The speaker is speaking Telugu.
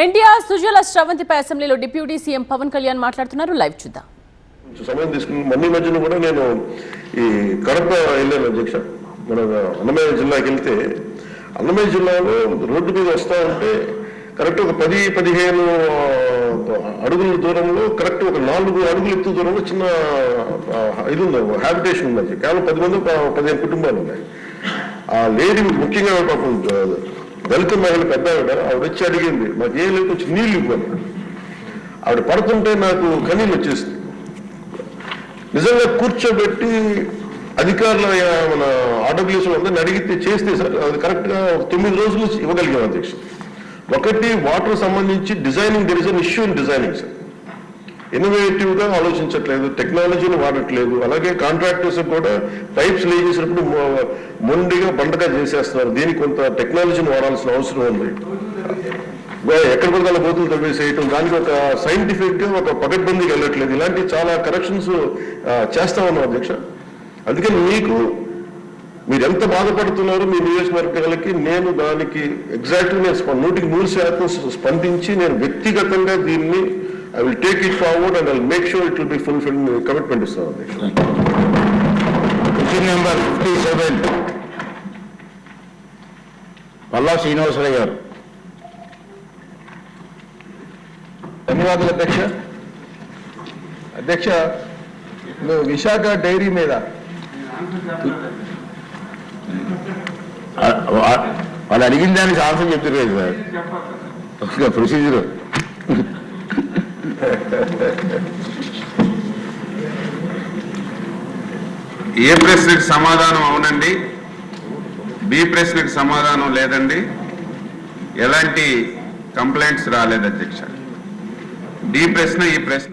ఎన్టీఆర్ సుజల శ్రవంతిపై అసెంబ్లీలో డిప్యూటీ సీఎం పవన్ కళ్యాణ్ మాట్లాడుతున్నారు. లైవ్ చూద్దాం. సమయం తీసుకుని మళ్ళీ మధ్యలో కూడా నేను ఈ కడప వెళ్ళాను అధ్యక్ష. మన అన్నమయ్య జిల్లాకి వెళ్తే అన్నమయ్య జిల్లాలో రోడ్డు మీద వస్తా ఉంటే కరెక్ట్ ఒక 10-15 అడుగుల దూరంలో కరెక్ట్ ఒక 4 అడుగుల ఎత్తు దూరంలో చిన్న ఇది ఉంది, హ్యాబిటేషన్ ఉంది. కేవలం 10 మంది 15 కుటుంబాలు ఉన్నాయి. ఆ లేడీ ముఖ్యంగా పాపం దళిత మహిళ పెద్ద ఆవిడ వచ్చి అడిగింది, మాకు ఏం లేదు వచ్చి నీళ్ళు ఇవ్వాలి. ఆవిడ పడుతుంటే నాకు కన్నీళ్ళు వచ్చేసింది. నిజంగా కూర్చోబెట్టి అధికారుల మన ఆర్డబ్ల్యూఎస్ అందరిని అడిగితే చేస్తే సార్ అది కరెక్ట్గా 9 రోజులు ఇవ్వగలిగాం అధ్యక్ష. ఒకటి వాటర్ సంబంధించి designing, there is an issue in designing sir. Innovative గా ఆలోచించట్లేదు, టెక్నాలజీని వాడట్లేదు. అలాగే కాంట్రాక్టర్స్ కూడా పైప్స్ లే చేసినప్పుడు మొండిగా బండగా చేసేస్తున్నారు. దీనికి కొంత టెక్నాలజీని వాడాల్సిన అవసరం ఉంది. ఎక్కడ కూడా బోతులు తవ్వేసేయటం, దానికి ఒక సైంటిఫిక్ గా ఒక పకడ్బందీకి వెళ్ళట్లేదు. ఇలాంటి చాలా కరెక్షన్స్ చేస్తా ఉన్నాం అధ్యక్ష. అందుకని మీరు ఎంత బాధపడుతున్నారో మీ నియోజకవర్గాలకి నేను దానికి ఎగ్జాక్ట్గా నేను 100% స్పందించి నేను వ్యక్తిగతంగా దీన్ని I will take it forward and I will make sure it will be fulfilled. Commitment is there. Question number 57. Palla Srinivasarao garu. ధన్యవాదాలు అధ్యక్ష. అధ్యక్ష, విశాఖ డైరీ మీద వాళ్ళు అడిగిన దానికి ఆన్సర్ చెప్తారు సార్. ప్రొసీజర్ ఏ ప్రశ్నకి సమాధానం అవునండి, బి ప్రశ్నకి సమాధానం లేదండి, ఎలాంటి కంప్లైంట్స్ రాలేదు అధ్యక్ష. డి ప్రశ్న ఈ ప్రశ్న